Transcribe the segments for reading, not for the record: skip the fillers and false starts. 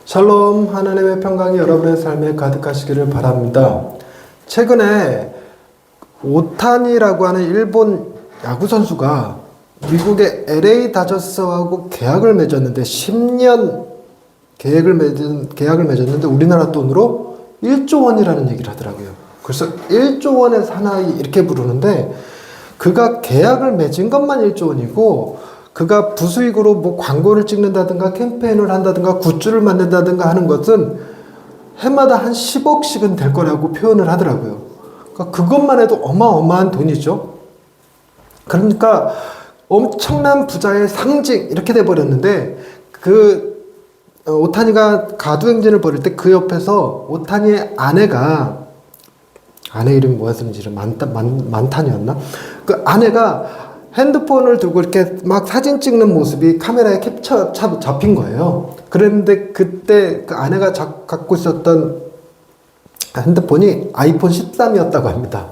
샬롬, 하나님의 평강이 여러분의 삶에 가득하시기를 바랍니다. 최근에 오타니라고 하는 일본 야구 선수가 미국의 LA 다저스하고 계약을 맺었는데 10년 계약을 맺었는데 우리나라 돈으로 1조 원이라는 얘기를 하더라고요. 그래서 1조 원의 사나이 이렇게 부르는데 그가 계약을 맺은 것만 1조 원이고 그가 부수익으로 뭐 광고를 찍는다든가 캠페인을 한다든가 굿즈를 만든다든가 하는 것은 해마다 한 10억씩은 될 거라고 표현을 하더라고요. 그러니까 그것만 해도 어마어마한 돈이죠. 그러니까 엄청난 부자의 상징 이렇게 돼버렸는데 오타니가 가두행진을 벌일 때 그 옆에서 오타니의 아내 이름이 뭐였는지 만탄이었나? 그 아내가 핸드폰을 들고 이렇게 막 사진 찍는 모습이 카메라에 잡힌 거예요. 그런데 그때 그 아내가 갖고 있었던 핸드폰이 아이폰 13이었다고 합니다.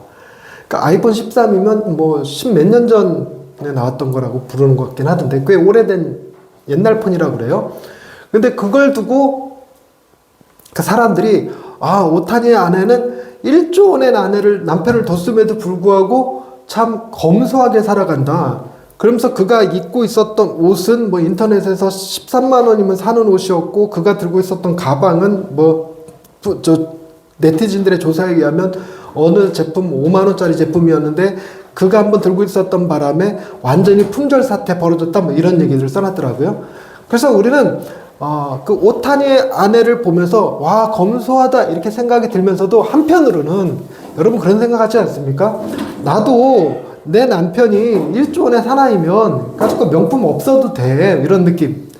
그러니까 아이폰 13이면 뭐 10몇 년 전에 나왔던 거라고 부르는 것 같긴 하던데 꽤 오래된 옛날 폰이라고 그래요. 근데 그걸 두고 그 사람들이 오타니의 아내는 1조 원의 남편을 뒀음에도 불구하고 참 검소하게 살아간다. 그러면서 그가 입고 있었던 옷은 뭐 인터넷에서 13만 원이면 사는 옷이었고 그가 들고 있었던 가방은 네티즌들의 조사에 의하면 어느 제품 5만 원짜리 제품이었는데 그가 한번 들고 있었던 바람에 완전히 품절 사태 벌어졌다 뭐 이런 얘기를 써놨더라고요. 그래서 우리는 그 오타니의 아내를 보면서 와 검소하다 이렇게 생각이 들면서도 한편으로는 여러분 그런 생각하지 않습니까? 나도 내 남편이 1조 원의 사나이면 가지고 명품 없어도 돼 이런 느낌.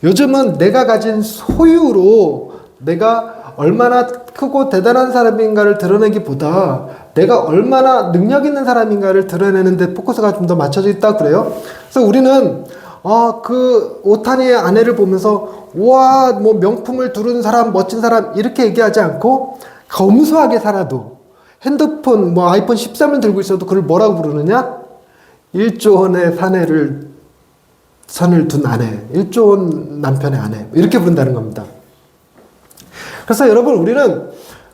요즘은 내가 가진 소유로 내가 얼마나 크고 대단한 사람인가를 드러내기보다 내가 얼마나 능력 있는 사람인가를 드러내는 데 포커스가 좀 더 맞춰져 있다 그래요. 그래서 우리는 그 오타니의 아내를 보면서 와, 뭐 명품을 두른 사람, 멋진 사람 이렇게 얘기하지 않고 검소하게 살아도 핸드폰 뭐 아이폰 13을 들고 있어도 그걸 뭐라고 부르느냐? 1조 원의 선을 둔 아내, 1조 원 남편의 아내 이렇게 부른다는 겁니다. 그래서 여러분 우리는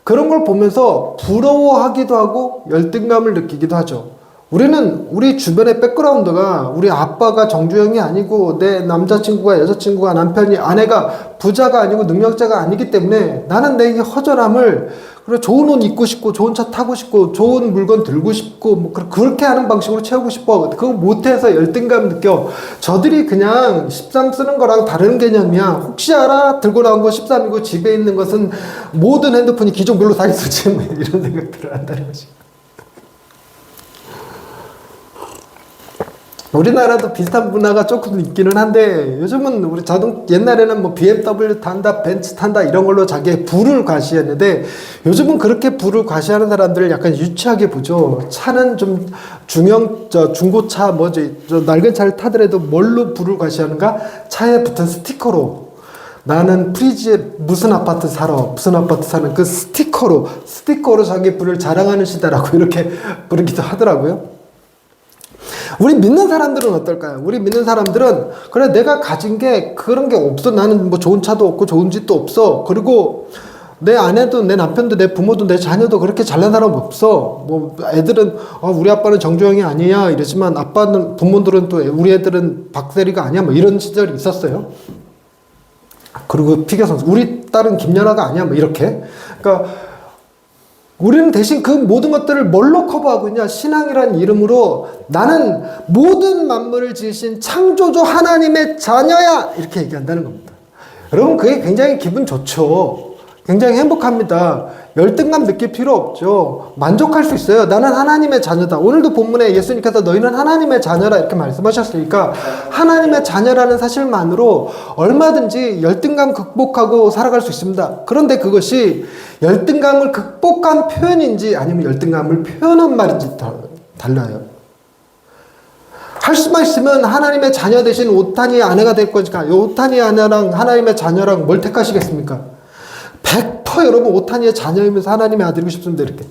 그런 걸 보면서 부러워하기도 하고 열등감을 느끼기도 하죠. 우리는 우리 주변의 백그라운드가 우리 아빠가 정주영이 아니고 내 남자친구가 여자친구가 남편이 아내가 부자가 아니고 능력자가 아니기 때문에 나는 내 허전함을 그리고 좋은 옷 입고 싶고 좋은 차 타고 싶고 좋은 물건 들고 싶고 뭐 그렇게 하는 방식으로 채우고 싶어. 그거 못해서 열등감 느껴. 저들이 그냥 13 쓰는 거랑 다른 개념이야. 혹시 알아? 들고 나온 거 13이고 집에 있는 것은 모든 핸드폰이 기종별로 다 있었지 이런 생각들을 한다는 거지. 우리나라도 비슷한 문화가 조금 있기는 한데 요즘은 우리 옛날에는 뭐 BMW 탄다, 벤츠 탄다 이런 걸로 자기의 부를 과시했는데 요즘은 그렇게 부를 과시하는 사람들을 약간 유치하게 보죠. 차는 좀 중고차 낡은 차를 타더라도 뭘로 부를 과시하는가? 차에 붙은 스티커로 나는 프리지에 무슨 아파트 사는 그 스티커로 자기 부를 자랑하는 시대라고 이렇게 부르기도 하더라고요. 우리 믿는 사람들은 어떨까요? 우리 믿는 사람들은 그래 내가 가진 게 그런 게 없어. 나는 뭐 좋은 차도 없고 좋은 집도 없어. 그리고 내 아내도 내 남편도 내 부모도 내 자녀도 그렇게 잘난 사람 없어. 뭐 애들은 우리 아빠는 정주영이 아니야 이러지만 부모들은 또 우리 애들은 박세리가 아니야 뭐 이런 시절이 있었어요. 그리고 피겨 선수 우리 딸은 김연아가 아니야 뭐 이렇게. 그러니까 우리는 대신 그 모든 것들을 뭘로 커버하고 있냐? 신앙이란 이름으로 나는 모든 만물을 지으신 창조주 하나님의 자녀야! 이렇게 얘기한다는 겁니다. 여러분, 그게 굉장히 기분 좋죠. 굉장히 행복합니다. 열등감 느낄 필요 없죠. 만족할 수 있어요. 나는 하나님의 자녀다. 오늘도 본문에 예수님께서 너희는 하나님의 자녀라 이렇게 말씀하셨으니까 하나님의 자녀라는 사실만으로 얼마든지 열등감 극복하고 살아갈 수 있습니다. 그런데 그것이 열등감을 극복한 표현인지 아니면 열등감을 표현한 말인지 달라요. 할 수만 있으면 하나님의 자녀 대신 오타니의 아내가 될 거니까 오타니의 아내랑 하나님의 자녀랑 뭘 택하시겠습니까? 100% 여러분 오타니의 자녀이면서 하나님의 아들이고 싶습니다. 이렇게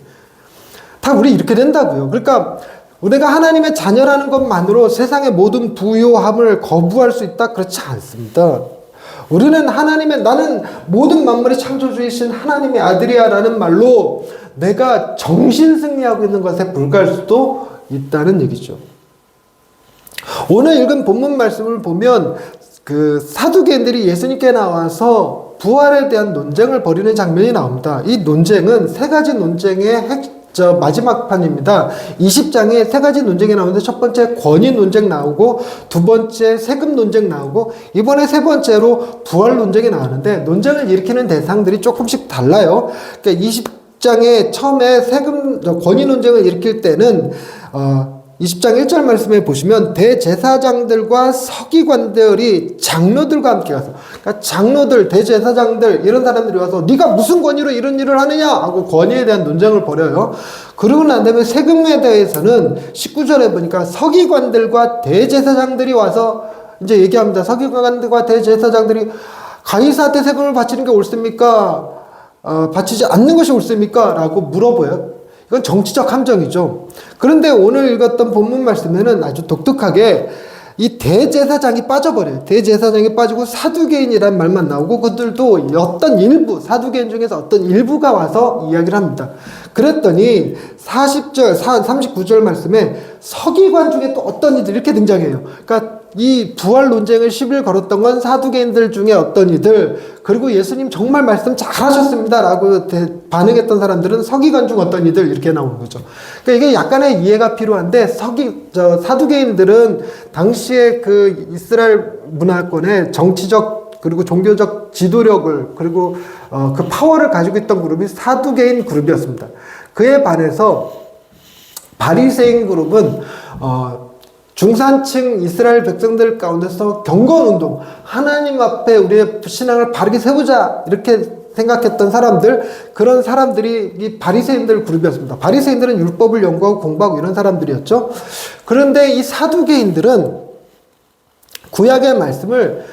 다 우리 이렇게 된다고요. 그러니까 우리가 하나님의 자녀라는 것만으로 세상의 모든 부요함을 거부할 수 있다? 그렇지 않습니다. 우리는 나는 모든 만물의 창조주이신 하나님의 아들이야 라는 말로 내가 정신 승리하고 있는 것에 불과할 수도 있다는 얘기죠. 오늘 읽은 본문 말씀을 보면 그 사두개인들이 예수님께 나와서 부활에 대한 논쟁을 벌이는 장면이 나옵니다. 이 논쟁은 세 가지 논쟁의 마지막 판입니다. 20장에 세 가지 논쟁이 나오는데 첫 번째 권위 논쟁 나오고 두 번째 세금 논쟁 나오고 이번에 세 번째로 부활 논쟁이 나오는데 논쟁을 일으키는 대상들이 조금씩 달라요. 그러니까 20장에 처음에 권위 논쟁을 일으킬 때는 20장 1절 말씀에 보시면 대제사장들과 서기관들이 장로들과 함께 가서, 그러니까 장로들, 대제사장들 이런 사람들이 와서 네가 무슨 권위로 이런 일을 하느냐 하고 권위에 대한 논쟁을 벌여요. 그러고 난 다음에 세금에 대해서는 19절에 보니까 서기관들과 대제사장들이 와서 이제 얘기합니다. 서기관들과 대제사장들이 가이사한테 세금을 바치는 게 옳습니까? 바치지 않는 것이 옳습니까? 라고 물어보여요. 이건 정치적 함정이죠. 그런데 오늘 읽었던 본문 말씀에는 아주 독특하게 이 대제사장이 빠져버려요. 대제사장이 빠지고 사두개인이라는 말만 나오고 그들도 어떤 일부, 사두개인 중에서 어떤 일부가 와서 이야기를 합니다. 그랬더니 39절 말씀에 서기관 중에 또 어떤 이들 이렇게 등장해요. 그러니까 이 부활 논쟁을 시비를 걸었던 건 사두개인들 중에 어떤 이들, 그리고 예수님 정말 말씀 잘하셨습니다 라고 반응했던 사람들은 서기관 중 어떤 이들 이렇게 나오는 거죠. 그러니까 이게 약간의 이해가 필요한데 사두개인들은 당시에 그 이스라엘 문화권의 정치적 그리고 종교적 지도력을 그리고 그 파워를 가지고 있던 그룹이 사두개인 그룹이었습니다. 그에 반해서 바리새인 그룹은 중산층 이스라엘 백성들 가운데서 경건운동, 하나님 앞에 우리의 신앙을 바르게 세우자 이렇게 생각했던 사람들, 그런 사람들이 이 바리새인들 그룹이었습니다. 바리새인들은 율법을 연구하고 공부하고 이런 사람들이었죠. 그런데 이 사두개인들은 구약의 말씀을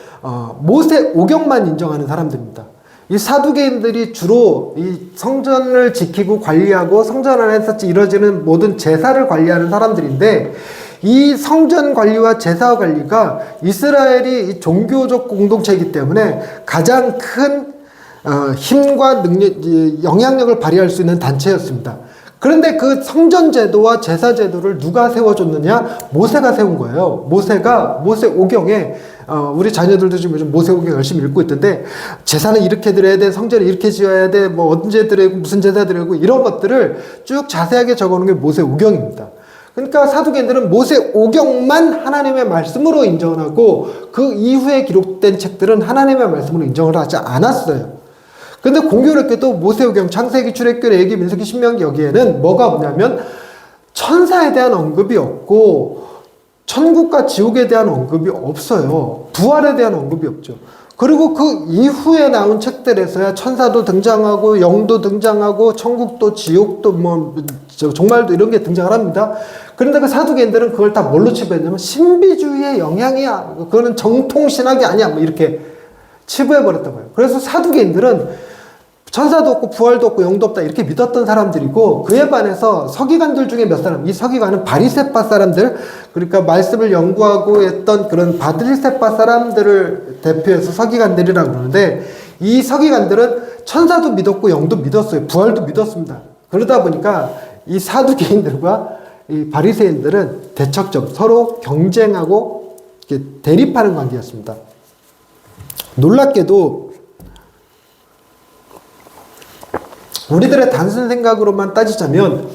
모세 오경만 인정하는 사람들입니다. 이 사두개인들이 주로 이 성전을 지키고 관리하고 성전 안에서 이루어지는 모든 제사를 관리하는 사람들인데, 이 성전 관리와 제사 관리가 이스라엘이 이 종교적 공동체이기 때문에 가장 큰 힘과 영향력을 발휘할 수 있는 단체였습니다. 그런데 그 성전 제도와 제사 제도를 누가 세워줬느냐? 모세가 세운 거예요. 모세 오경에 우리 자녀들도 지금 요즘 모세 오경 열심히 읽고 있던데, 제사는 이렇게 드려야 돼, 성전을 이렇게 지어야 돼, 뭐 언제 드리고 무슨 제사 드리고 이런 것들을 쭉 자세하게 적어놓은 게 모세 오경입니다. 그러니까 사두개인들은 모세 오경만 하나님의 말씀으로 인정을 하고 그 이후에 기록된 책들은 하나님의 말씀으로 인정을 하지 않았어요. 근데 공교롭게도 모세오경, 창세기, 출애굽기, 레위기, 민수기, 신명기 여기에는 뭐가 없냐면 천사에 대한 언급이 없고 천국과 지옥에 대한 언급이 없어요. 부활에 대한 언급이 없죠. 그리고 그 이후에 나온 책들에서야 천사도 등장하고 영도 등장하고 천국도 지옥도 뭐 종말도 이런 게 등장을 합니다. 그런데 그 사두개인들은 그걸 다 뭘로 치부했냐면 신비주의의 영향이야, 그거는 정통신학이 아니야, 뭐 이렇게 치부해버렸던 거예요. 그래서 사두개인들은 천사도 없고 부활도 없고 영도 없다 이렇게 믿었던 사람들이고, 그에 반해서 서기관들 중에 몇 사람, 이 서기관은 바리새파 사람들, 그러니까 말씀을 연구하고 했던 그런 바리새파 사람들을 대표해서 서기관들이라고 그러는데, 이 서기관들은 천사도 믿었고 영도 믿었어요. 부활도 믿었습니다. 그러다 보니까 이 사두개인들과 이 바리새인들은 대척점, 서로 경쟁하고 대립하는 관계였습니다. 놀랍게도 우리들의 단순 생각으로만 따지자면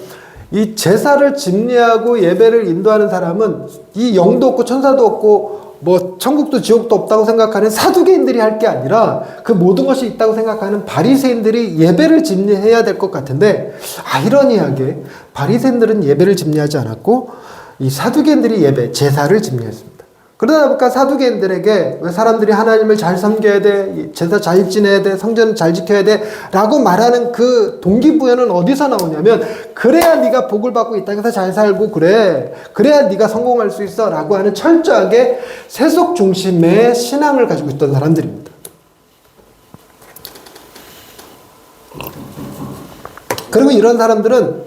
이 제사를 집례하고 예배를 인도하는 사람은 이 영도 없고 천사도 없고 뭐 천국도 지옥도 없다고 생각하는 사두개인들이 할 게 아니라 그 모든 것이 있다고 생각하는 바리새인들이 예배를 집례해야 될 것 같은데, 아이러니하게 바리새인들은 예배를 집례하지 않았고 이 사두개인들이 제사를 집례했습니다. 그러다 보니까 사두개인들에게 왜 사람들이 하나님을 잘 섬겨야 돼, 제사 잘 지내야 돼, 성전 잘 지켜야 돼 라고 말하는 그 동기부여는 어디서 나오냐면, 그래야 네가 복을 받고 이 땅에서 잘 살고 그래야 네가 성공할 수 있어 라고 하는 철저하게 세속 중심의 신앙을 가지고 있던 사람들입니다. 그리고 이런 사람들은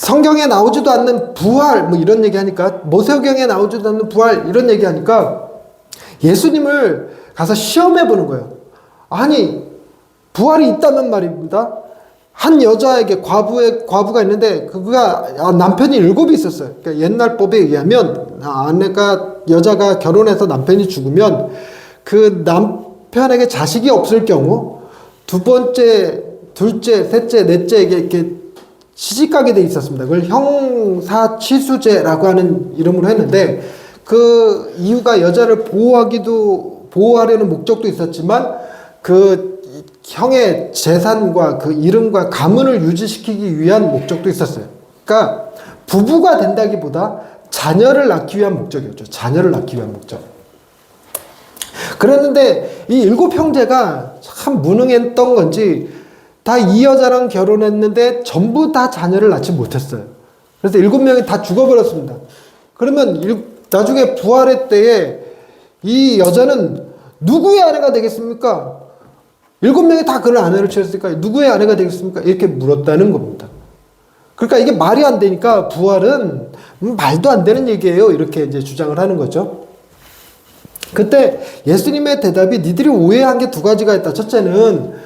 성경에 나오지도 않는 부활 뭐 이런 얘기하니까, 모세오경에 나오지도 않는 부활 이런 얘기하니까 예수님을 가서 시험해 보는 거예요. 아니 부활이 있다면 말입니다. 한 여자에게 과부가 있는데 그가 남편이 7이 있었어요. 그러니까 옛날 법에 의하면 여자가 결혼해서 남편이 죽으면 그 남편에게 자식이 없을 경우 두 번째, 둘째, 셋째, 넷째에게 이렇게 시집가게 돼 있었습니다. 그걸 형사취수제라고 하는 이름으로 했는데, 그 이유가 여자를 보호하려는 목적도 있었지만 그 형의 재산과 그 이름과 가문을 유지시키기 위한 목적도 있었어요. 그러니까 부부가 된다기보다 자녀를 낳기 위한 목적이었죠. 자녀를 낳기 위한 목적. 그랬는데 이 7 형제가 참 무능했던 건지 다 이 여자랑 결혼했는데 전부 다 자녀를 낳지 못했어요. 그래서 7명이 다 죽어버렸습니다. 그러면 나중에 부활의 때에 이 여자는 누구의 아내가 되겠습니까? 7명이 다 그런 아내를 취했으니까 누구의 아내가 되겠습니까? 이렇게 물었다는 겁니다. 그러니까 이게 말이 안 되니까 부활은 말도 안 되는 얘기예요. 이렇게 이제 주장을 하는 거죠. 그때 예수님의 대답이 니들이 오해한 게 2가지가 있다. 첫째는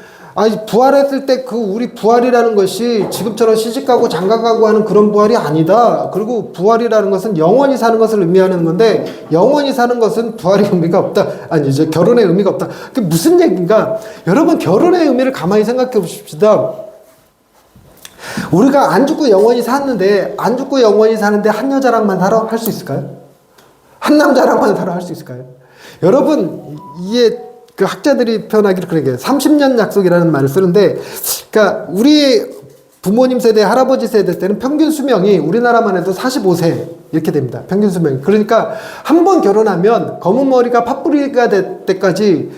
부활했을 때 우리 부활이라는 것이 지금처럼 시집가고 장가가고 하는 그런 부활이 아니다. 그리고 부활이라는 것은 영원히 사는 것을 의미하는 건데, 영원히 사는 것은 부활의 의미가 없다. 이제 결혼의 의미가 없다. 그게 무슨 얘기인가? 여러분, 결혼의 의미를 가만히 생각해 보십시다. 우리가 안 죽고 영원히 사는데 한 여자랑만 살아? 할 수 있을까요? 한 남자랑만 살아? 할 수 있을까요? 여러분, 이게 그 학자들이 표현하기를 그러게 30년 약속이라는 말을 쓰는데, 그러니까 우리 부모님 세대, 할아버지 세대 때는 평균 수명이 우리나라만 해도 45세 이렇게 됩니다. 평균 수명이. 그러니까 한 번 결혼하면 검은 머리가 팥뿌리가 될 때까지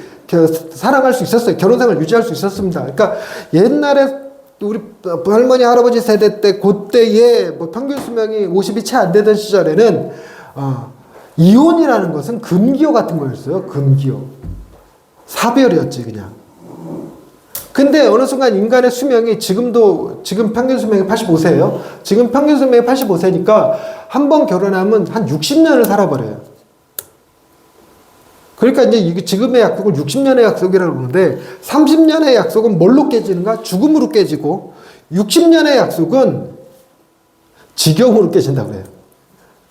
사랑할 수 있었어요. 결혼 생활 유지할 수 있었습니다. 그러니까 옛날에 우리 할머니, 할아버지 세대 때 그때의 뭐 평균 수명이 50이 채 안 되던 시절에는 이혼이라는 것은 금기어 같은 거였어요. 금기어. 사별이었지 그냥. 근데 어느 순간 인간의 수명이 지금 평균 수명이 85세예요. 지금 평균 수명이 85세니까 한 번 결혼하면 한 60년을 살아버려요. 그러니까 이제 지금의 약속을 60년의 약속이라고 그러는데, 30년의 약속은 뭘로 깨지는가? 죽음으로 깨지고, 60년의 약속은 지겨움으로 깨진다고 그래요.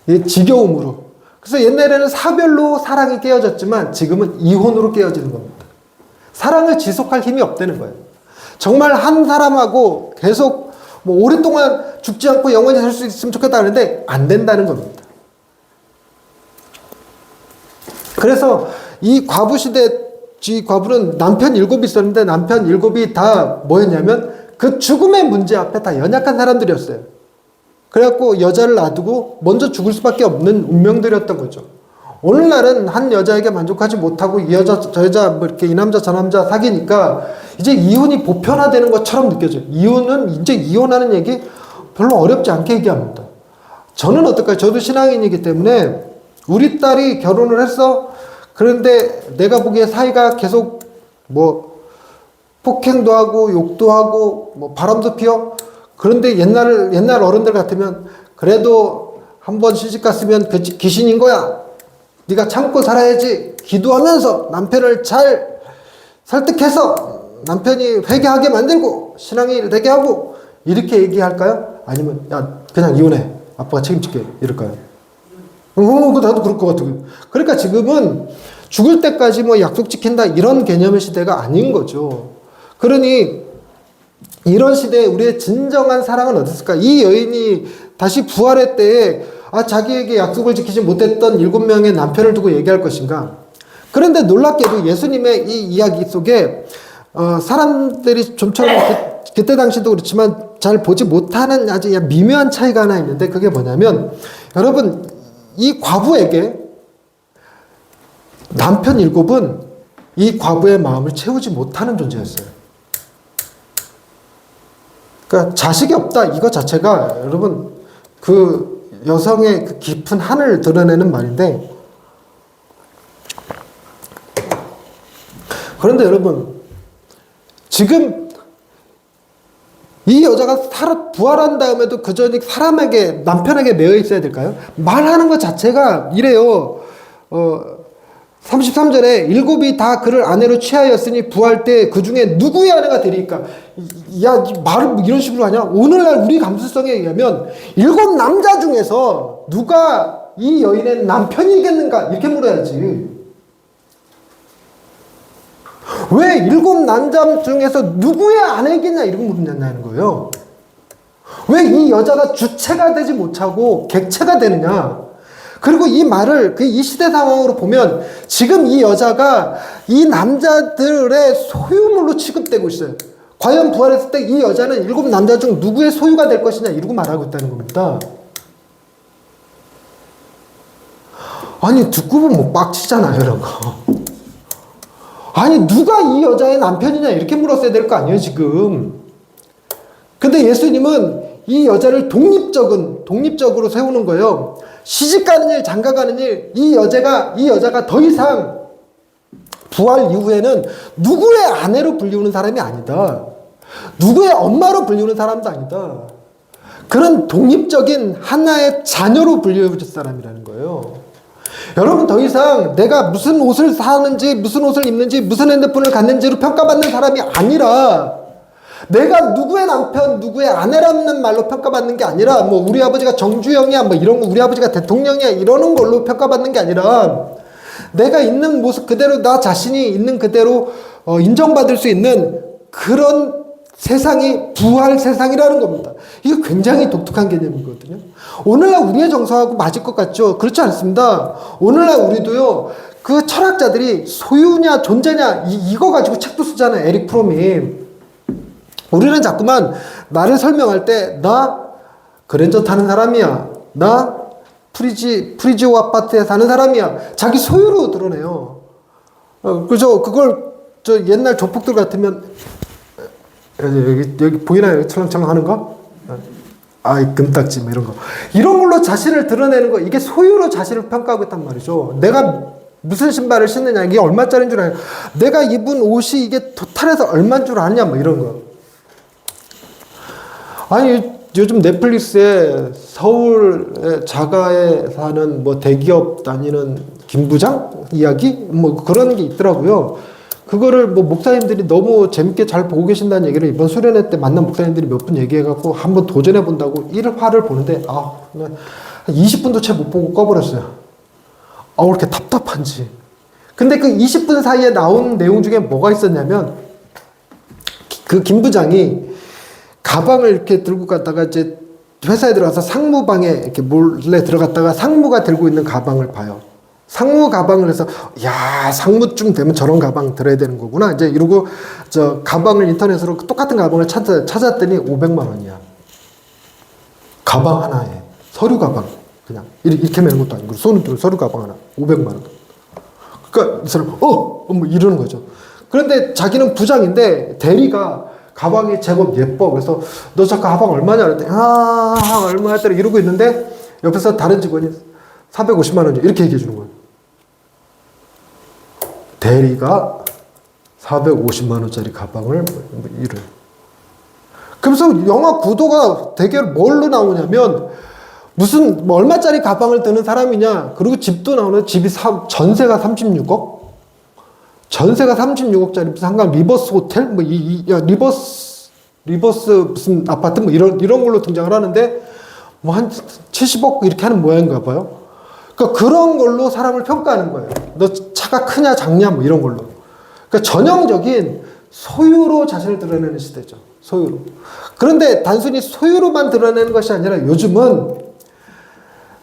이 지겨움으로. 그래서 옛날에는 사별로 사랑이 깨어졌지만 지금은 이혼으로 깨어지는 겁니다. 사랑을 지속할 힘이 없다는 거예요. 정말 한 사람하고 계속 뭐 오랫동안 죽지 않고 영원히 살 수 있으면 좋겠다 하는데 안 된다는 겁니다. 그래서 이 과부 시대, 과부는 남편 7이 있었는데 남편 7이 다 뭐였냐면 그 죽음의 문제 앞에 다 연약한 사람들이었어요. 그래갖고 여자를 놔두고 먼저 죽을 수밖에 없는 운명들이었던 거죠. 오늘날은 한 여자에게 만족하지 못하고 이 여자 저 여자 뭐 이렇게 이 남자 저 남자 사귀니까 이제 이혼이 보편화되는 것처럼 느껴져요. 이혼은 이제 이혼하는 얘기 별로 어렵지 않게 얘기합니다. 저는 어떨까요? 저도 신앙인이기 때문에 우리 딸이 결혼을 했어. 그런데 내가 보기에 사이가 계속 뭐 폭행도 하고 욕도 하고 뭐 바람도 피워. 그런데 옛날 어른들 같으면 그래도 한번 시집 갔으면 그 귀신인 거야. 네가 참고 살아야지. 기도하면서 남편을 잘 설득해서 남편이 회개하게 만들고 신앙이 되게 하고 이렇게 얘기할까요? 아니면 야 그냥 이혼해. 아빠가 책임질게. 이럴까요? 나도 그럴 것 같고. 그러니까 지금은 죽을 때까지 뭐 약속 지킨다 이런 개념의 시대가 아닌 거죠. 그러니 이런 시대에 우리의 진정한 사랑은 어땠을까? 이 여인이 다시 부활의 때에 자기에게 약속을 지키지 못했던 7명의 남편을 두고 얘기할 것인가? 그런데 놀랍게도 예수님의 이 이야기 속에 사람들이 좀처럼 그때 당시도 그렇지만 잘 보지 못하는 아주 미묘한 차이가 하나 있는데, 그게 뭐냐면 여러분, 이 과부에게 남편 7은 이 과부의 마음을 채우지 못하는 존재였어요. 그러니까 자식이 없다 이거 자체가 여러분 그 여성의 그 깊은 한을 드러내는 말인데, 그런데 여러분 지금 이 여자가 부활한 다음에도 그 전에 사람에게, 남편에게 매여 있어야 될까요? 말하는 것 자체가 이래요. 33절에 일곱이 다 그를 아내로 취하였으니 부활 때 그 중에 누구의 아내가 되리까? 야, 말을 이런 식으로 하냐? 오늘날 우리 감수성에 의하면 일곱 남자 중에서 누가 이 여인의 남편이겠는가? 이렇게 물어야지. 왜 일곱 남자 중에서 누구의 아내겠냐? 이렇게 묻는다는 거예요. 왜 이 여자가 주체가 되지 못하고 객체가 되느냐? 그리고 이 말을 이 시대 상황으로 보면 지금 이 여자가 이 남자들의 소유물로 취급되고 있어요. 과연 부활했을 때 이 여자는 일곱 남자 중 누구의 소유가 될 것이냐 이러고 말하고 있다는 겁니다. 아니 듣고 보면 뭐 빡치잖아요 이런 거. 아니 누가 이 여자의 남편이냐 이렇게 물었어야 될 거 아니에요 지금. 근데 예수님은 이 여자를 독립적으로 세우는 거예요. 시집가는 일, 장가가는 일, 이 여자가 더 이상 부활 이후에는 누구의 아내로 불리우는 사람이 아니다. 누구의 엄마로 불리우는 사람도 아니다. 그런 독립적인 하나의 자녀로 불리워질 사람이라는 거예요. 여러분 더 이상 내가 무슨 옷을 사는지, 무슨 옷을 입는지, 무슨 핸드폰을 갖는지로 평가받는 사람이 아니라 내가 누구의 남편, 누구의 아내라는 말로 평가받는 게 아니라 뭐 우리 아버지가 정주영이야 뭐 이런 거, 우리 아버지가 대통령이야 이러는 걸로 평가받는 게 아니라 내가 있는 모습 그대로 나 자신이 있는 그대로 인정받을 수 있는 그런 세상이 부활 세상이라는 겁니다. 이거 굉장히 독특한 개념이거든요. 오늘날 우리의 정서하고 맞을 것 같죠? 그렇지 않습니다. 오늘날 우리도요, 그 철학자들이 소유냐 존재냐 이거 가지고 책도 쓰잖아요. 에릭 프롬이. 우리는 자꾸만 나를 설명할 때 나 그랜저 타는 사람이야. 나 프리지오 아파트에 사는 사람이야. 자기 소유로 드러내요. 그죠? 그걸 저 옛날 조폭들 같으면 여기 보이나요? 철렁철렁 하는 거? 아이 금딱지 뭐 이런 거. 이런 걸로 자신을 드러내는 거. 이게 소유로 자신을 평가하고 있단 말이죠. 내가 무슨 신발을 신느냐 이게 얼마짜리인 줄 아냐. 내가 입은 옷이 이게 토탈에서 얼마인 줄 아냐 뭐 이런 거. 아니 요즘 넷플릭스에 서울 자가에 사는 뭐 대기업 다니는 김부장 이야기 뭐 그런 게 있더라고요. 그거를 뭐 목사님들이 너무 재밌게 잘 보고 계신다는 얘기를 이번 수련회 때 만난 목사님들이 몇 분 얘기해갖고 한번 도전해 본다고 1화를 보는데 한 20분도 채 못 보고 꺼버렸어요. 왜 이렇게 답답한지. 근데 그 20분 사이에 나온 내용 중에 뭐가 있었냐면 그 김부장이 가방을 이렇게 들고 갔다가 이제 회사에 들어가서 상무방에 이렇게 몰래 들어갔다가 상무가 들고 있는 가방을 봐요. 상무 가방을 해서 야 상무쯤 되면 저런 가방 들어야 되는 거구나 이제 이러고 저 가방을 인터넷으로 똑같은 가방을 찾았더니 500만 원이야. 가방 하나에 서류 가방 그냥 이렇게 매는 것도 아니고 손으로 서류 가방 하나 500만 원. 그러니까 이 사람 뭐 이러는 거죠. 그런데 자기는 부장인데 대리가 가방이 제법 예뻐. 그래서 너 저 가방 얼마냐 그랬더니 얼마였더라 이러고 있는데 옆에서 다른 직원이 450만 원이야 이렇게 얘기해 주는 거예요. 대리가 450만 원짜리 가방을 이래. 그래서 영화 구도가 되게 뭘로 나오냐면 무슨 뭐 얼마짜리 가방을 드는 사람이냐. 그리고 집도 나오는 집이 전세가 36억? 전세가 36억짜리 무슨 한강 리버스 호텔? 뭐 리버스 무슨 아파트 뭐 이런 걸로 등장을 하는데 뭐 한 70억 이렇게 하는 모양인가 봐요. 그러니까 그런 걸로 사람을 평가하는 거예요. 너 차가 크냐 작냐 뭐 이런 걸로. 그러니까 전형적인 소유로 자신을 드러내는 시대죠. 소유로. 그런데 단순히 소유로만 드러내는 것이 아니라 요즘은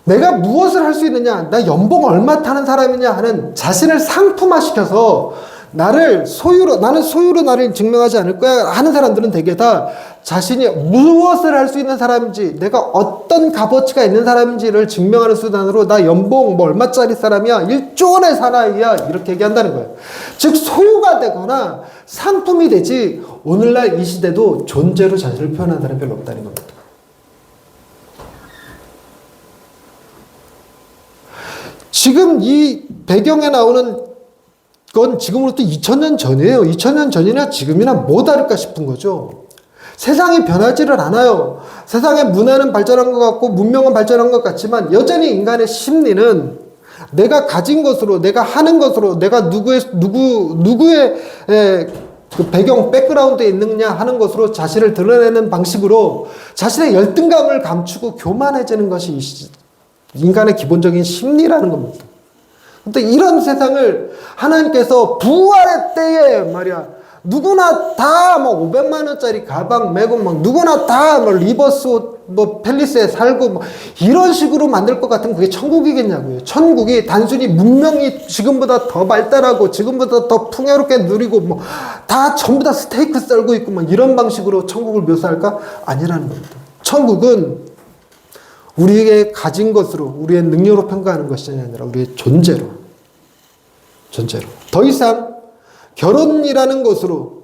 내가 무엇을 할 수 있느냐, 나 연봉 얼마 타는 사람이냐 하는 자신을 상품화시켜서 나는 소유로 나를 증명하지 않을 거야 하는 사람들은 대개 다 자신이 무엇을 할 수 있는 사람인지, 내가 어떤 값어치가 있는 사람인지를 증명하는 수단으로 나 연봉 뭐 얼마짜리 사람이야, 1조 원의 사나이야 이렇게 얘기한다는 거예요. 즉 소유가 되거나 상품이 되지 오늘날 이 시대도 존재로 자신을 표현하는 사람이 별로 없다는 겁니다. 지금 이 배경에 나오는 건 지금으로부터 2000년 전이에요. 2000년 전이나 지금이나 뭐 다를까 싶은 거죠. 세상이 변하지를 않아요. 세상의 문화는 발전한 것 같고 문명은 발전한 것 같지만 여전히 인간의 심리는 내가 가진 것으로, 내가 하는 것으로, 내가 누구의 그 배경, 백그라운드에 있느냐 하는 것으로 자신을 드러내는 방식으로 자신의 열등감을 감추고 교만해지는 것이 인간의 기본적인 심리라는 겁니다. 근데 이런 세상을 하나님께서 부활의 때에 말이야, 누구나 다 뭐 500만 원짜리 가방 메고 막 누구나 다 뭐 리버스 옷, 뭐 팰리스에 살고 뭐 이런 식으로 만들 것 같으면 그게 천국이겠냐고요. 천국이 단순히 문명이 지금보다 더 발달하고 지금보다 더 풍요롭게 누리고 뭐 다 전부 다 스테이크 썰고 있고 막 이런 방식으로 천국을 묘사할까? 아니라는 겁니다. 천국은 우리에게 가진 것으로, 우리의 능력으로 평가하는 것이 아니라 우리의 존재로. 더 이상 결혼이라는 것으로,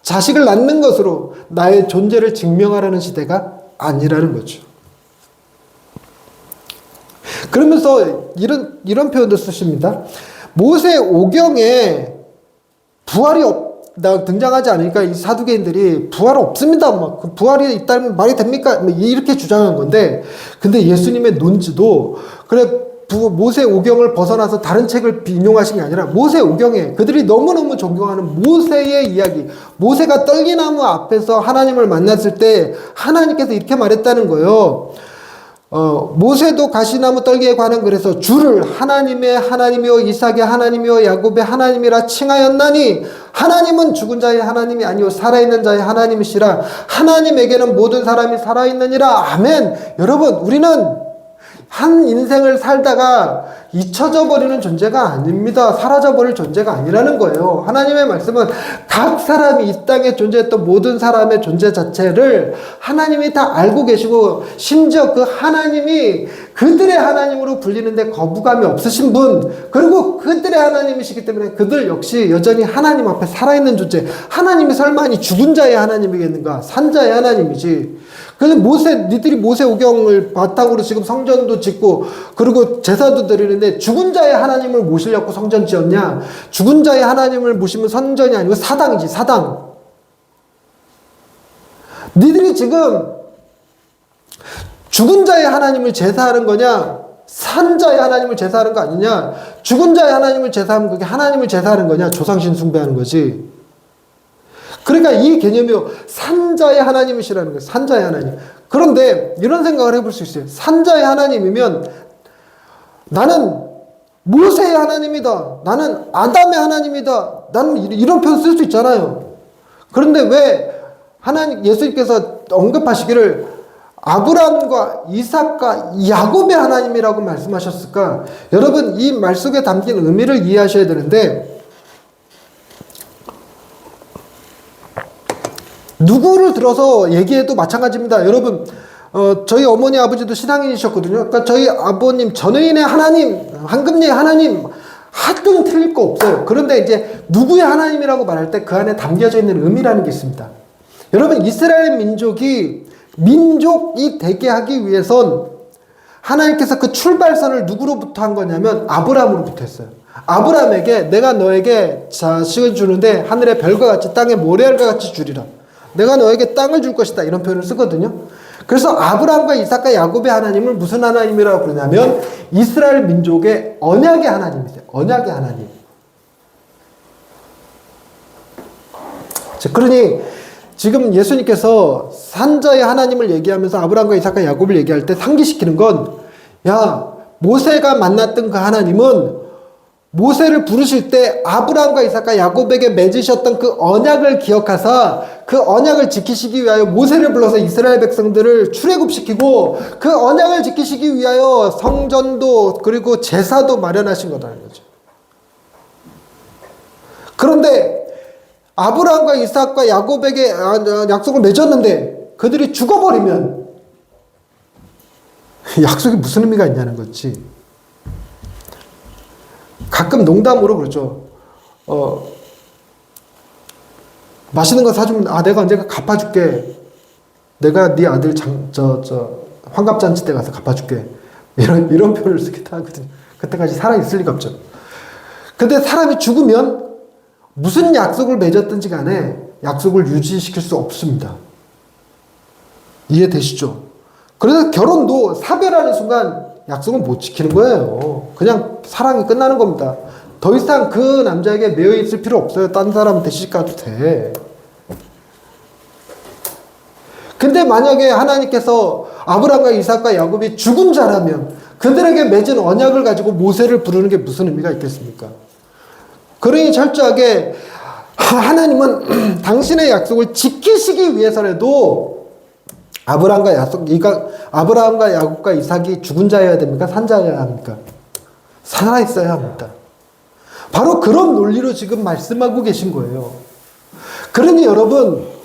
자식을 낳는 것으로 나의 존재를 증명하라는 시대가 아니라는 거죠. 그러면서 이런 표현도 쓰십니다. 모세 오경에 부활이 등장하지 않으니까 이 사두개인들이 부활 없습니다. 막 그 부활이 있다면 말이 됩니까? 이렇게 주장한 건데, 근데 예수님의 논지도 그래 모세 오경을 벗어나서 다른 책을 인용하신 게 아니라 모세 오경에 그들이 너무너무 존경하는 모세의 이야기, 모세가 떨기나무 앞에서 하나님을 만났을 때 하나님께서 이렇게 말했다는 거예요. 모세도 가시나무 떨기에 관한 글에서 주를 하나님의 하나님이요 이삭의 하나님이요 야곱의 하나님이라 칭하였나니 하나님은 죽은 자의 하나님이 아니요 살아있는 자의 하나님이시라. 하나님에게는 모든 사람이 살아있느니라. 아멘. 여러분, 우리는 한 인생을 살다가 잊혀져 버리는 존재가 아닙니다. 사라져 버릴 존재가 아니라는 거예요. 하나님의 말씀은 각 사람이 이 땅에 존재했던 모든 사람의 존재 자체를 하나님이 다 알고 계시고, 심지어 그 하나님이 그들의 하나님으로 불리는데 거부감이 없으신 분, 그리고 그들의 하나님이시기 때문에 그들 역시 여전히 하나님 앞에 살아있는 존재. 하나님이 설마 죽은 자의 하나님이겠는가? 산 자의 하나님이지. 그래서 니들이 모세 오경을 바탕으로 지금 성전도 짓고 그리고 제사도 드리는데 죽은 자의 하나님을 모시려고 성전 지었냐? 죽은 자의 하나님을 모시면 성전이 아니고 사당이지, 사당. 니들이 지금 죽은 자의 하나님을 제사하는 거냐? 산 자의 하나님을 제사하는 거 아니냐? 죽은 자의 하나님을 제사하면 그게 하나님을 제사하는 거냐? 조상신 숭배하는 거지. 그러니까 이 개념이요, 산자의 하나님이시라는 거예요. 산자의 하나님. 그런데 이런 생각을 해볼 수 있어요. 산자의 하나님이면 나는 모세의 하나님이다, 나는 아담의 하나님이다, 나는 이런 표현 쓸 수 있잖아요. 그런데 왜 예수님께서 언급하시기를 아브라함과 이삭과 야곱의 하나님이라고 말씀하셨을까? 여러분, 이 말 속에 담긴 의미를 이해하셔야 되는데, 누구를 들어서 얘기해도 마찬가지입니다. 여러분, 저희 어머니 아버지도 신앙인이셨거든요. 그러니까 저희 아버님 전의인의 하나님, 황금리의 하나님 하여튼 틀릴 거 없어요. 그런데 이제 누구의 하나님이라고 말할 때 그 안에 담겨져 있는 의미라는 게 있습니다. 여러분, 이스라엘 민족이 되게 하기 위해선 하나님께서 그 출발선을 누구로부터 한 거냐면 아브라함으로부터 했어요. 아브라함에게 내가 너에게 자식을 주는데 하늘의 별과 같이 땅의 모래알과 같이 주리라. 내가 너에게 땅을 줄 것이다. 이런 표현을 쓰거든요. 그래서 아브라함과 이삭과 야곱의 하나님을 무슨 하나님이라고 그러냐면 이스라엘 민족의 언약의 하나님이세요. 언약의 하나님. 그러니 지금 예수님께서 산자의 하나님을 얘기하면서 아브라함과 이삭과 야곱을 얘기할 때 상기시키는 건, 야, 모세가 만났던 그 하나님은 모세를 부르실 때 아브라함과 이삭과 야곱에게 맺으셨던 그 언약을 기억하사 그 언약을 지키시기 위하여 모세를 불러서 이스라엘 백성들을 출애굽시키고 그 언약을 지키시기 위하여 성전도 그리고 제사도 마련하신 거라는 거죠. 그런데 아브라함과 이삭과 야곱에게 약속을 맺었는데 그들이 죽어버리면 약속이 무슨 의미가 있냐는 거지. 가끔 농담으로 그러죠. 맛있는 거 사주면 내가 언젠가 갚아줄게. 내가 네 아들 환갑잔치 때 가서 갚아줄게. 이런 표현을 쓰기도 하거든요. 그때까지 살아있을 리가 없죠. 근데 사람이 죽으면 무슨 약속을 맺었든지 간에 약속을 유지시킬 수 없습니다. 이해되시죠? 그래서 결혼도 사별하는 순간 약속을 못 지키는 거예요. 그냥 사랑이 끝나는 겁니다. 더 이상 그 남자에게 매여 있을 필요 없어요. 딴 사람한테 시집가도 돼. 근데 만약에 하나님께서 아브라함과 이삭과 야곱이 죽은 자라면 그들에게 맺은 언약을 가지고 모세를 부르는 게 무슨 의미가 있겠습니까? 그러니 철저하게 하나님은 당신의 약속을 지키시기 위해서라도 아브라함과 야곱과 이삭이 죽은 자여야 됩니까? 산 자여야 합니까? 살아있어야 합니다. 바로 그런 논리로 지금 말씀하고 계신 거예요. 그러니 여러분,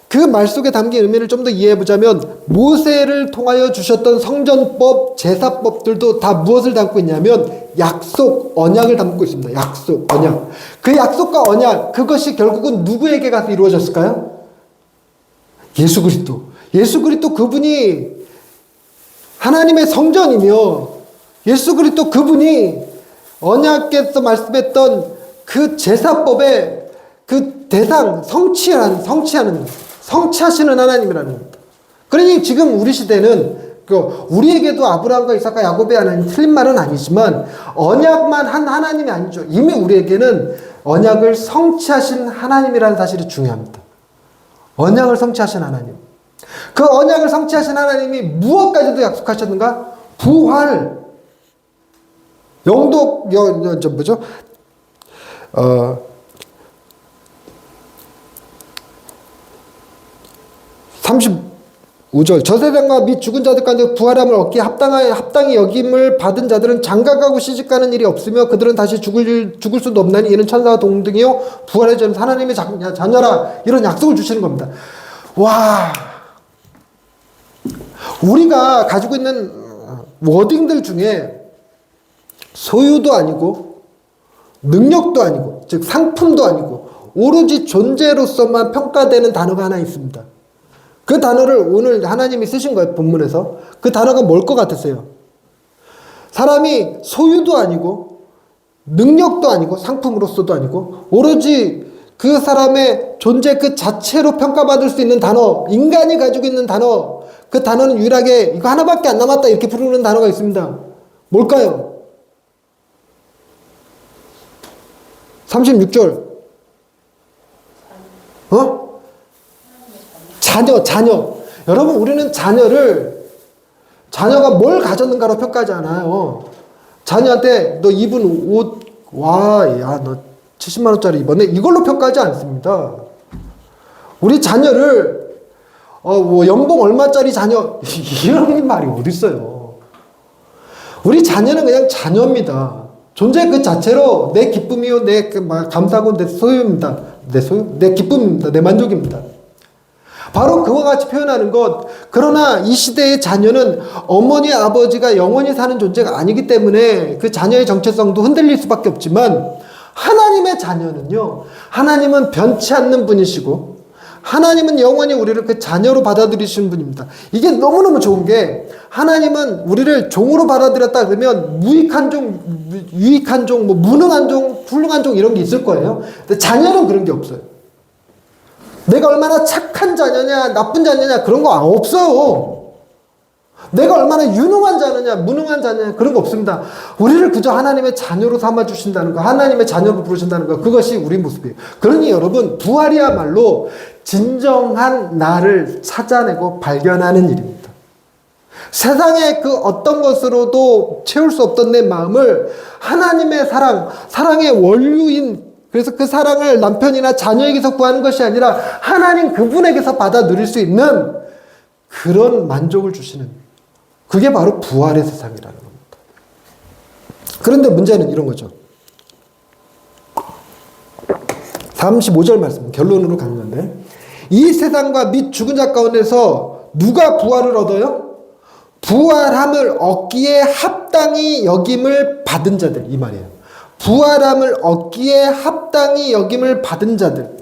그 말 속에 담긴 의미를 좀 더 이해해 보자면 모세를 통하여 주셨던 성전법, 제사법들도 다 무엇을 담고 있냐면 약속, 언약을 담고 있습니다. 약속, 언약. 그 약속과 언약, 그것이 결국은 누구에게 가서 이루어졌을까요? 예수 그리스도. 예수 그리스도 그분이 하나님의 성전이며 예수 그리스도 그분이 언약께서 말씀했던 그 제사법의 그 대상, 성취하시는 하나님이라는 겁니다. 그러니 지금 우리 시대는 우리에게도 아브라함과 이삭과 야곱의 하나님, 틀린 말은 아니지만 언약만 한 하나님이 아니죠. 이미 우리에게는 언약을 성취하신 하나님이라는 사실이 중요합니다. 언약을 성취하신 하나님. 그 언약을 성취하신 하나님이 무엇까지도 약속하셨는가? 부활. 영도, 뭐죠? 35절. 저 세상과 및 죽은 자들 가운데 부활함을 얻기에 합당히 여김을 받은 자들은 장가가고 시집가는 일이 없으며 그들은 다시 죽을 수도 없나니 이는 천사와 동등이요 부활의 전 하나님의 자녀라. 이런 약속을 주시는 겁니다. 와, 우리가 가지고 있는 워딩들 중에 소유도 아니고 능력도 아니고 즉 상품도 아니고 오로지 존재로서만 평가되는 단어가 하나 있습니다. 그 단어를 오늘 하나님이 쓰신 거예요. 본문에서. 그 단어가 뭘 것 같으세요? 사람이 소유도 아니고 능력도 아니고 상품으로서도 아니고 오로지 그 사람의 존재 그 자체로 평가받을 수 있는 단어, 인간이 가지고 있는 단어, 그 단어는 유일하게 이거 하나밖에 안 남았다 이렇게 부르는 단어가 있습니다. 뭘까요? 36절. 자녀. 여러분, 우리는 자녀가 뭘 가졌는가로 평가하지 않아요. 자녀한테 너 입은 옷, 너 70만원짜리 입었네? 이걸로 평가하지 않습니다. 우리 자녀를, 연봉 얼마짜리 자녀, 이런 말이 어딨어요. 우리 자녀는 그냥 자녀입니다. 존재 그 자체로 내 기쁨이요, 내 감사고 내 소유입니다. 내 기쁨입니다. 내 만족입니다. 바로 그와 같이 표현하는 것. 그러나 이 시대의 자녀는 어머니, 아버지가 영원히 사는 존재가 아니기 때문에 그 자녀의 정체성도 흔들릴 수밖에 없지만 하나님의 자녀는요, 하나님은 변치 않는 분이시고 하나님은 영원히 우리를 그 자녀로 받아들이시는 분입니다. 이게 너무너무 좋은 게 하나님은 우리를 종으로 받아들였다 그러면 유익한 종, 무능한 종, 훌륭한 종 이런 게 있을 거예요. 근데 자녀는 그런 게 없어요. 내가 얼마나 착한 자녀냐, 나쁜 자녀냐, 그런 거 없어요. 내가 얼마나 유능한 자녀냐, 무능한 자녀냐, 그런 거 없습니다. 우리를 그저 하나님의 자녀로 삼아주신다는 거, 하나님의 자녀로 부르신다는 거, 그것이 우리 모습이에요. 그러니 여러분, 부활이야말로 진정한 나를 찾아내고 발견하는 일입니다. 세상의 그 어떤 것으로도 채울 수 없던 내 마음을 하나님의 사랑의 원류인, 그래서 그 사랑을 남편이나 자녀에게서 구하는 것이 아니라 하나님 그분에게서 받아 누릴 수 있는 그런 만족을 주시는, 그게 바로 부활의 세상이라는 겁니다. 그런데 문제는 이런 거죠. 35절 말씀, 결론으로 가는 건데, 이 세상과 및 죽은 자 가운데서 누가 부활을 얻어요? 부활함을 얻기에 합당히 여김을 받은 자들, 이 말이에요. 부활함을 얻기에 합당히 여김을 받은 자들.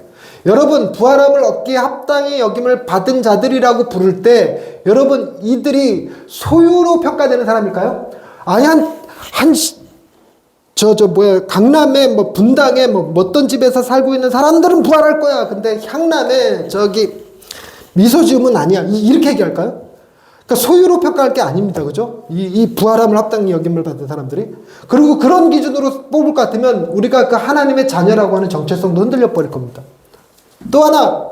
여러분, 부활함을 얻기에 합당히 여김을 받은 자들이라고 부를 때 여러분, 이들이 소유로 평가되는 사람일까요? 아니, 강남에 분당에 어떤 집에서 살고 있는 사람들은 부활할 거야. 근데 향남에 미소 지으면 아니야. 이렇게 얘기할까요? 그러니까 소유로 평가할 게 아닙니다. 그죠? 이 부활함을 합당히 여김을 받은 사람들이. 그리고 그런 기준으로 뽑을 것 같으면 우리가 그 하나님의 자녀라고 하는 정체성도 흔들려 버릴 겁니다. 또 하나,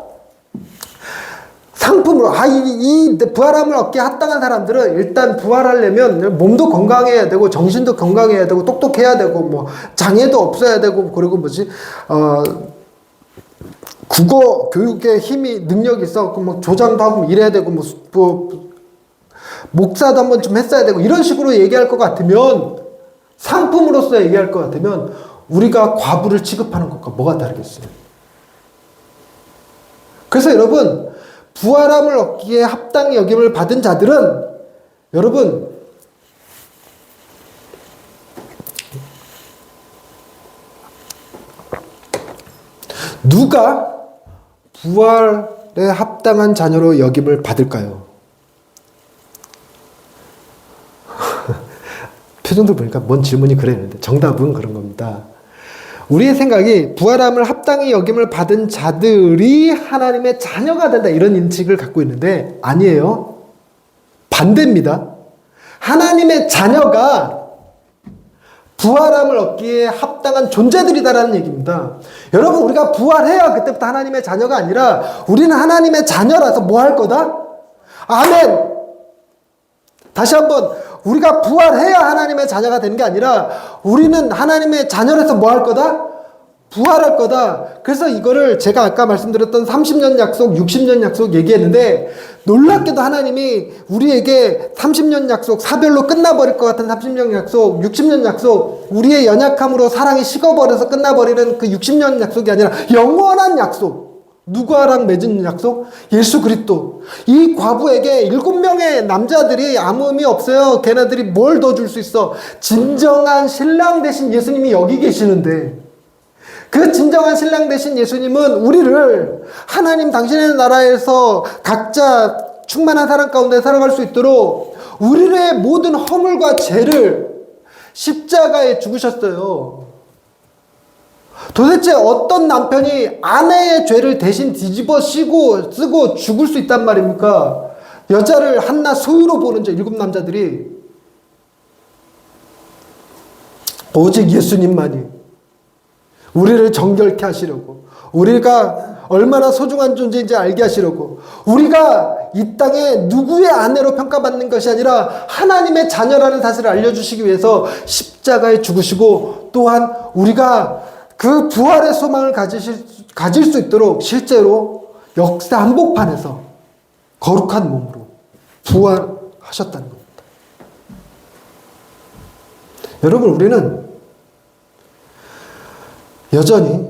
상품으로, 이 부활함을 얻기에 합당한 사람들은 일단 부활하려면 몸도 건강해야 되고, 정신도 건강해야 되고, 똑똑해야 되고, 뭐, 장애도 없어야 되고, 그리고 국어 교육에 힘이, 능력이 있어. 뭐, 조장도 하고, 이래야 되고, 목사도 한번 좀 했어야 되고, 이런 식으로 얘기할 것 같으면, 상품으로서 얘기할 것 같으면, 우리가 과부를 취급하는 것과 뭐가 다르겠어요? 그래서 여러분, 부활함을 얻기에 합당히 여김을 받은 자들은 여러분 누가 부활에 합당한 자녀로 여김을 받을까요? 표정들 보니까 뭔 질문이 그랬는데 정답은 그런 겁니다. 우리의 생각이 부활함을 합당히 여김을 받은 자들이 하나님의 자녀가 된다 이런 인식을 갖고 있는데 아니에요. 반대입니다. 하나님의 자녀가 부활함을 얻기에 합당한 존재들이다라는 얘기입니다. 여러분, 우리가 부활해야 그때부터 하나님의 자녀가 아니라 우리는 하나님의 자녀라서 뭐 할 거다? 아멘! 다시 한번, 우리가 부활해야 하나님의 자녀가 되는 게 아니라 우리는 하나님의 자녀라서 뭐 할 거다? 부활할 거다. 그래서 이거를 제가 아까 말씀드렸던 30년 약속, 60년 약속 얘기했는데 놀랍게도 하나님이 우리에게 30년 약속, 사별로 끝나버릴 것 같은 30년 약속, 60년 약속, 우리의 연약함으로 사랑이 식어버려서 끝나버리는 그 60년 약속이 아니라 영원한 약속. 누구랑 맺은 약속? 예수 그리스도. 이 과부에게 7명의 남자들이 아무 의미 없어요. 걔네들이 뭘 더 줄 수 있어? 진정한 신랑 되신 예수님이 여기 계시는데 그 진정한 신랑 되신 예수님은 우리를 하나님 당신의 나라에서 각자 충만한 사랑 가운데 살아갈 수 있도록 우리의 모든 허물과 죄를 십자가에 죽으셨어요. 도대체 어떤 남편이 아내의 죄를 대신 뒤집어 쓰고 죽을 수 있단 말입니까? 여자를 한낱 소유로 보는 자 7 남자들이 오직 예수님만이 우리를 정결케 하시려고, 우리가 얼마나 소중한 존재인지 알게 하시려고, 우리가 이 땅에 누구의 아내로 평가받는 것이 아니라 하나님의 자녀라는 사실을 알려주시기 위해서 십자가에 죽으시고, 또한 우리가 그 부활의 소망을 가질 수 있도록 실제로 역사 한복판에서 거룩한 몸으로 부활하셨다는 겁니다. 여러분, 우리는 여전히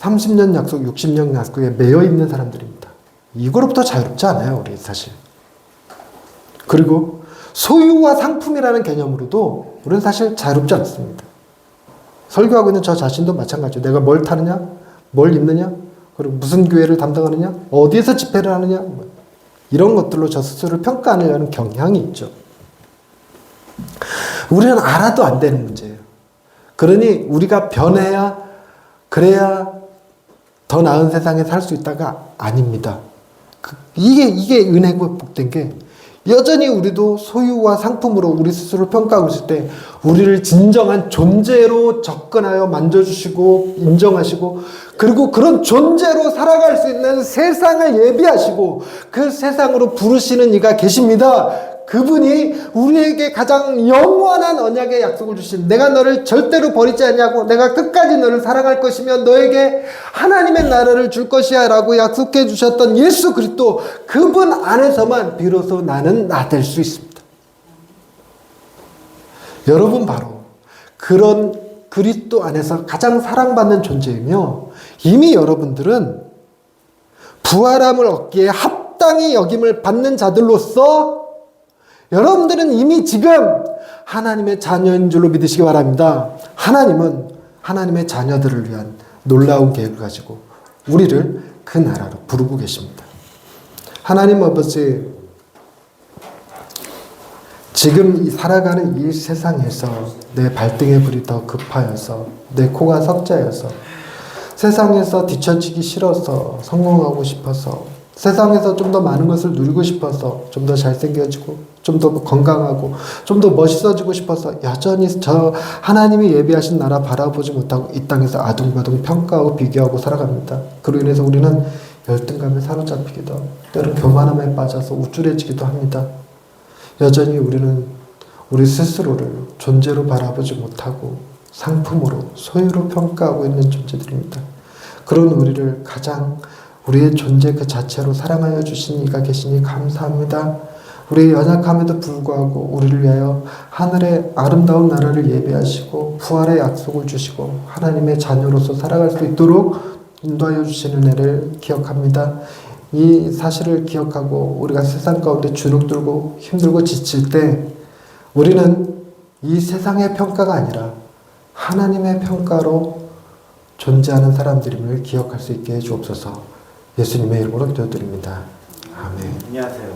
30년 약속, 60년 약속에 매여 있는 사람들입니다. 이거로부터 자유롭지 않아요, 우리 사실. 그리고 소유와 상품이라는 개념으로도 우리는 사실 자유롭지 않습니다. 설교하고 있는 저 자신도 마찬가지예요. 내가 뭘 타느냐, 뭘 입느냐, 그리고 무슨 교회를 담당하느냐, 어디에서 집회를 하느냐, 이런 것들로 저 스스로를 평가하려는 경향이 있죠. 우리는 알아도 안 되는 문제예요. 그러니 우리가 변해야, 그래야 더 나은 세상에 살 수 있다가 아닙니다. 이게 은혜고 복된 게 여전히 우리도 소유와 상품으로 우리 스스로를 평가하고 있을 때 우리를 진정한 존재로 접근하여 만져주시고 인정하시고 그리고 그런 존재로 살아갈 수 있는 세상을 예비하시고 그 세상으로 부르시는 이가 계십니다. 그분이 우리에게 가장 영원한 언약의 약속을 주신, 내가 너를 절대로 버리지 않냐고, 내가 끝까지 너를 사랑할 것이며 너에게 하나님의 나라를 줄 것이야 라고 약속해 주셨던 예수 그리스도, 그분 안에서만 비로소 나는 나 될 수 있습니다. 여러분 바로 그런 그리스도 안에서 가장 사랑받는 존재이며 이미 여러분들은 부활함을 얻기에 합당히 여김을 받는 자들로서 여러분들은 이미 지금 하나님의 자녀인 줄로 믿으시기 바랍니다. 하나님은 하나님의 자녀들을 위한 놀라운 계획을 가지고 우리를 그 나라로 부르고 계십니다. 하나님 아버지, 지금 살아가는 이 세상에서 내 발등에 불이 더 급하여서 내 코가 석자여서 세상에서 뒤처지기 싫어서 성공하고 싶어서 세상에서 좀 더 많은 것을 누리고 싶어서 좀 더 잘생겨지고 좀 더 건강하고 좀 더 멋있어지고 싶어서 여전히 저 하나님이 예비하신 나라 바라보지 못하고 이 땅에서 아둥바둥 평가하고 비교하고 살아갑니다. 그로 인해서 우리는 열등감에 사로잡히기도 하고 때로 교만함에 빠져서 우쭐해지기도 합니다. 여전히 우리는 우리 스스로를 존재로 바라보지 못하고 상품으로 소유로 평가하고 있는 존재들입니다. 그런 우리를 가장 우리의 존재 그 자체로 사랑하여 주신 이가 계시니 감사합니다. 우리의 연약함에도 불구하고 우리를 위하여 하늘의 아름다운 나라를 예비하시고 부활의 약속을 주시고 하나님의 자녀로서 살아갈 수 있도록 인도하여 주시는 애를 기억합니다. 이 사실을 기억하고 우리가 세상 가운데 주눅들고 힘들고 지칠 때 우리는 이 세상의 평가가 아니라 하나님의 평가로 존재하는 사람들임을 기억할 수 있게 해 주옵소서. 예수님의 이름으로 기도드립니다. 아멘. 안녕하세요.